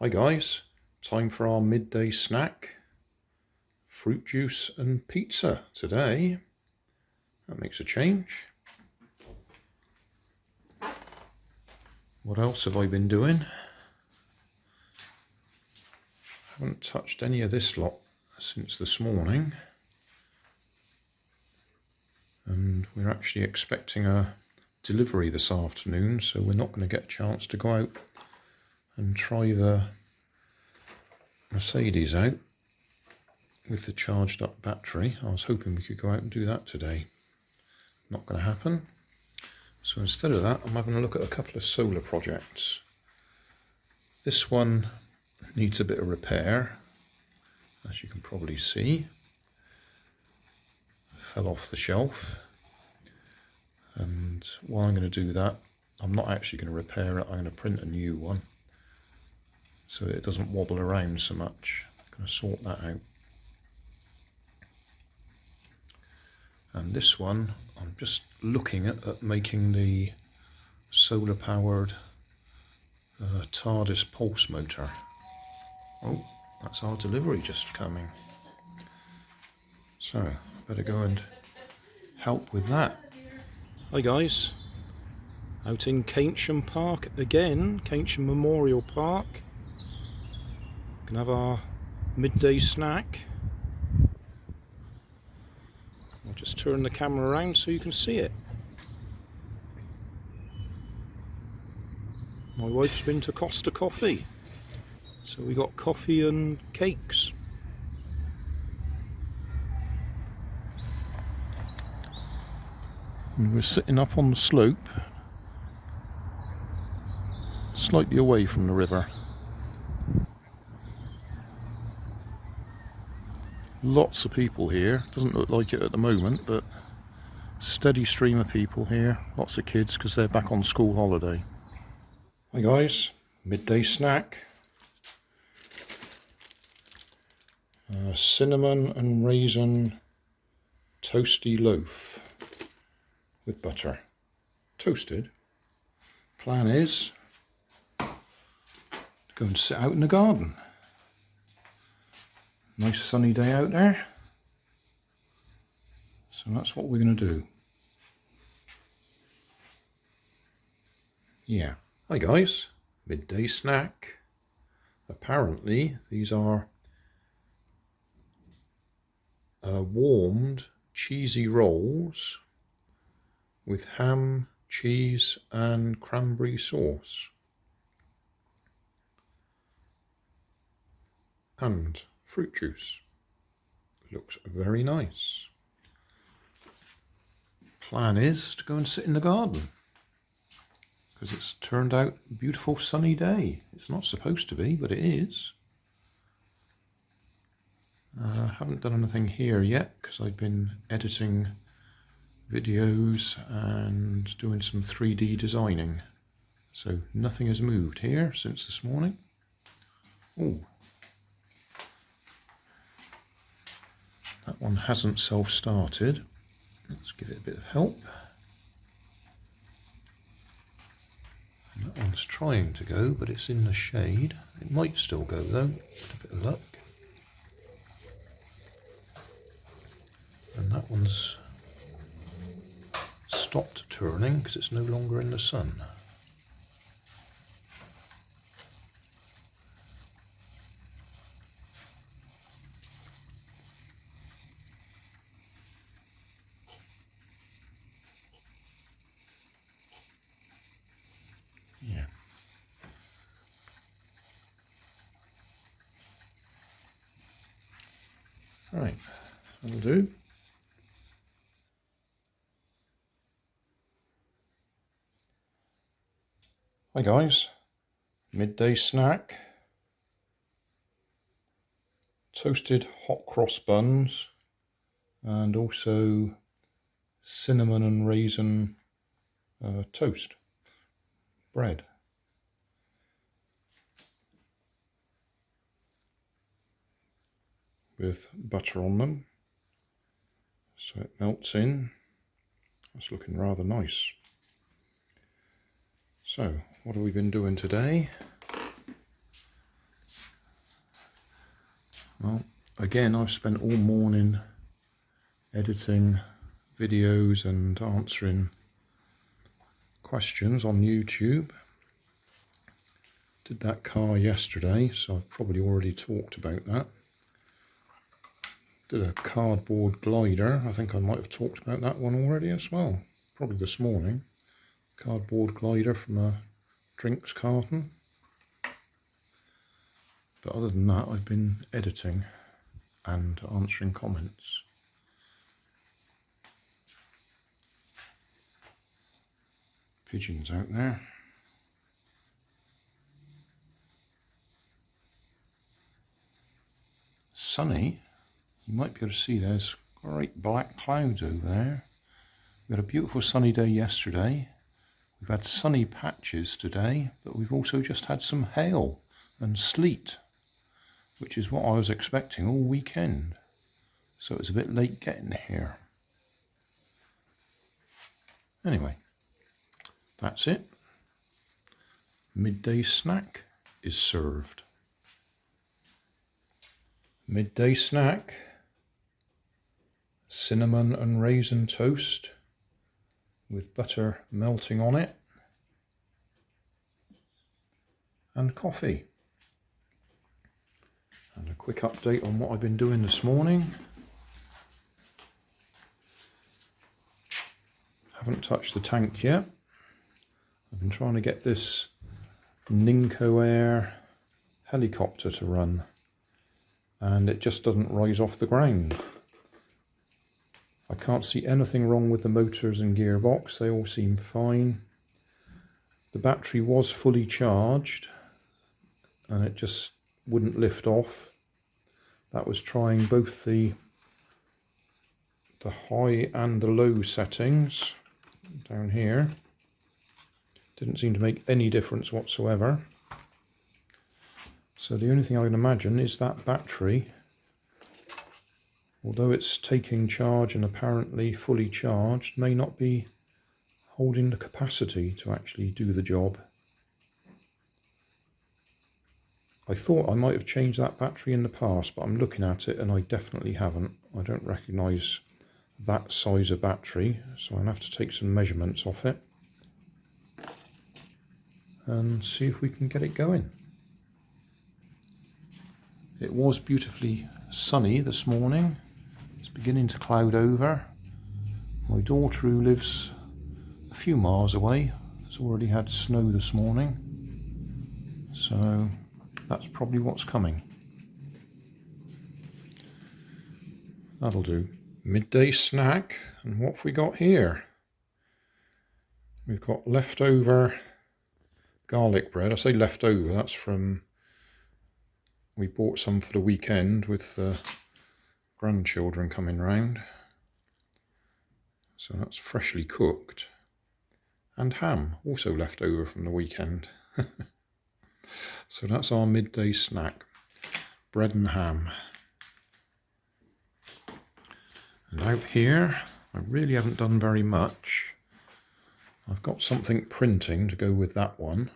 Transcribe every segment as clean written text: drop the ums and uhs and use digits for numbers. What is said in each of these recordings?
Hi guys, time for our midday snack. Fruit juice and pizza today. That makes a change. What else have I been doing? Haven't touched any of this lot since this morning. And we're actually expecting a delivery this afternoon, so we're not going to get a chance to go out and try the Mercedes out with the charged up battery. I was hoping we could go out and do that today. Not going to happen. So instead of that, I'm having a look at a couple of solar projects. This one needs a bit of repair, as you can probably see. Fell off the shelf. And while I'm going to do that, I'm not actually going to repair it, I'm going to print a new one so it doesn't wobble around so much. I'm going to sort that out. And this one, I'm just looking at making the solar powered TARDIS pulse motor. Oh, that's our delivery just coming. So, better go and help with that. Hi guys, out in Keynsham Park again, Keynsham Memorial Park. Gonna have our midday snack. I'll just turn the camera around so you can see it. My wife's been to Costa Coffee, so we got coffee and cakes. And we're sitting up on the slope, slightly away from the river. Lots of people here. Doesn't look like it at the moment, but steady stream of people here. Lots of kids because they're back on school holiday. Hi guys, midday snack. Cinnamon and raisin toasty loaf with butter. Toasted. Plan is to go and sit out in the garden. Nice sunny day out there. So that's what we're going to do. Yeah. Hi guys, midday snack. Apparently these are warmed cheesy rolls with ham, cheese and cranberry sauce. And fruit juice. Looks very nice. Plan is to go and sit in the garden because it's turned out a beautiful sunny day. It's not supposed to be, but it is. Haven't done anything here yet because I've been editing videos and doing some 3D designing. So nothing has moved here since this morning. Oh. That one hasn't self-started. Let's give it a bit of help. And that one's trying to go, but it's in the shade. It might still go though, with a bit of luck. And that one's stopped turning because it's no longer in the sun. Yeah. Right, that'll do. Hi guys, midday snack. Toasted hot cross buns and also cinnamon and raisin toast bread. With butter on them, so it melts in. That's looking rather nice. So, what have we been doing today? Well, again, I've spent all morning editing videos and answering questions on YouTube. Did that car yesterday, so I've probably already talked about that. Did a cardboard glider. I think I might have talked about that one already as well. Probably this morning. Cardboard glider from a drinks carton. But other than that, I've been editing and answering comments. Pigeons out there. Sunny. You might be able to see there's great black clouds over there. We had a beautiful sunny day yesterday. We've had sunny patches today, but we've also just had some hail and sleet, which is what I was expecting all weekend. So it was a bit late getting here. Anyway, that's it. Midday snack is served. Midday snack, cinnamon and raisin toast with butter melting on it, and coffee. And a quick update on what I've been doing this morning. Haven't touched the tank yet. I've been trying to get this Ninko Air helicopter to run, and it just doesn't rise off the ground. I can't see anything wrong with the motors and gearbox, they all seem fine. The battery was fully charged and it just wouldn't lift off. That was trying both the high and the low settings down here. Didn't seem to make any difference whatsoever. So the only thing I can imagine is that battery, although it's taking charge and apparently fully charged, may not be holding the capacity to actually do the job. I thought I might have changed that battery in the past, but I'm looking at it and I definitely haven't. I don't recognise that size of battery, so I'll have to take some measurements off it and see if we can get it going. It was beautifully sunny this morning. It's beginning to cloud over. My daughter, who lives a few miles away, has already had snow this morning, so that's probably what's coming. That'll do. Midday snack, and what have we got here? We've got leftover garlic bread. I say leftover, that's from, we bought some for the weekend with the grandchildren coming round. So that's freshly cooked. And ham, also left over from the weekend. So that's our midday snack. Bread and ham. And out here, I really haven't done very much. I've got something printing to go with that one.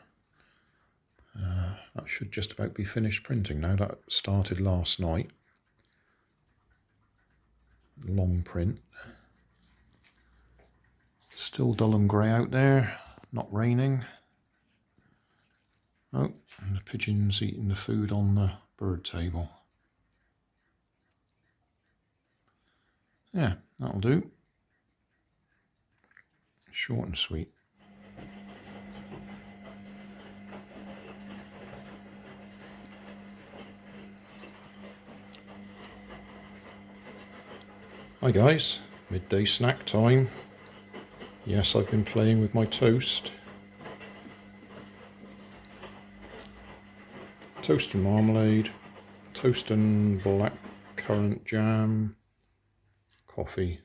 That should just about be finished printing now. That started last night. Long print. Still dull and grey out there, not raining. Oh, and the pigeons eating the food on the bird table. Yeah, that'll do. Short and sweet. Hi guys, midday snack time. Yes, I've been playing with my toast. Toast and marmalade, toast and black currant jam, coffee.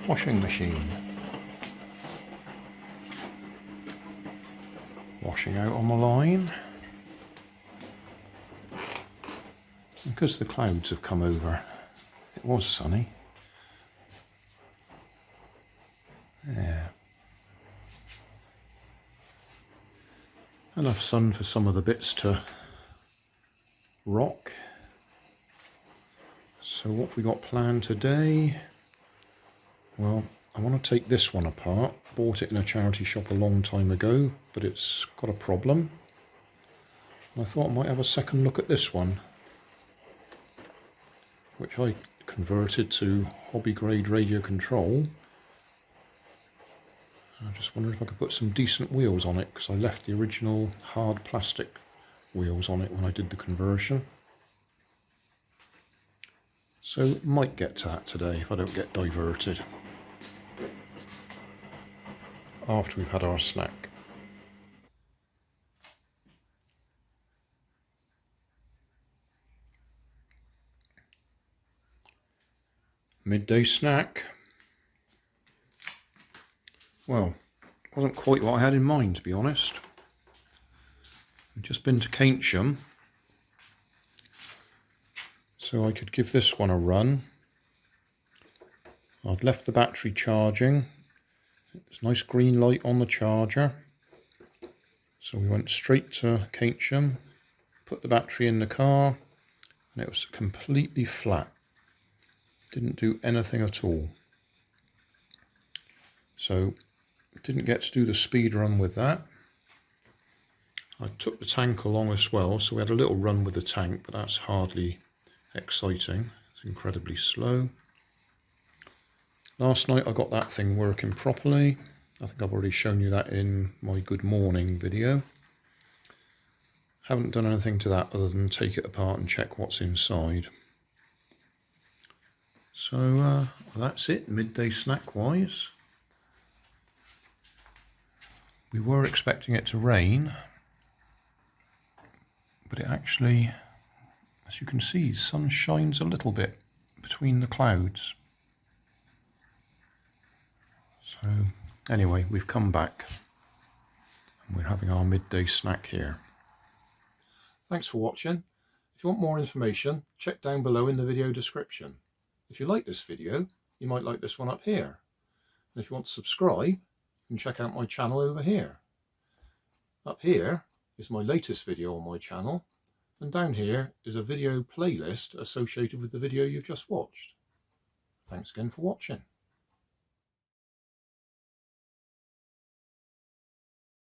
Washing machine. Washing out on the line. Because the clouds have come over, it was sunny. Yeah. Enough sun for some of the bits to rock. So what have we got planned today? Well, I want to take this one apart. Bought it in a charity shop a long time ago, but it's got a problem. And I thought I might have a second look at this one, which I converted to hobby grade radio control. I just wondered if I could put some decent wheels on it, because I left the original hard plastic wheels on it when I did the conversion. So might get to that today if I don't get diverted after we've had our snack. Midday snack. Well, wasn't quite what I had in mind, to be honest. I've just been to Keynsham, so I could give this one a run. I'd left the battery charging. There's a nice green light on the charger. So we went straight to Keynsham, put the battery in the car, and it was completely flat. Didn't do anything at all. So didn't get to do the speed run with that. I took the tank along as well, so we had a little run with the tank, but that's hardly exciting. It's incredibly slow. Last night I got that thing working properly. I think I've already shown you that in my good morning video. Haven't done anything to that other than take it apart and check what's inside. So that's it, midday snack wise. We were expecting it to rain, but it actually, as you can see, the sun shines a little bit between the clouds. So anyway, we've come back and we're having our midday snack here. Thanks for watching. If you want more information, check down below in the video description. If you like this video, you might like this one up here. And if you want to subscribe, you can check out my channel over here. Up here is my latest video on my channel, and down here is a video playlist associated with the video you've just watched. Thanks again for watching.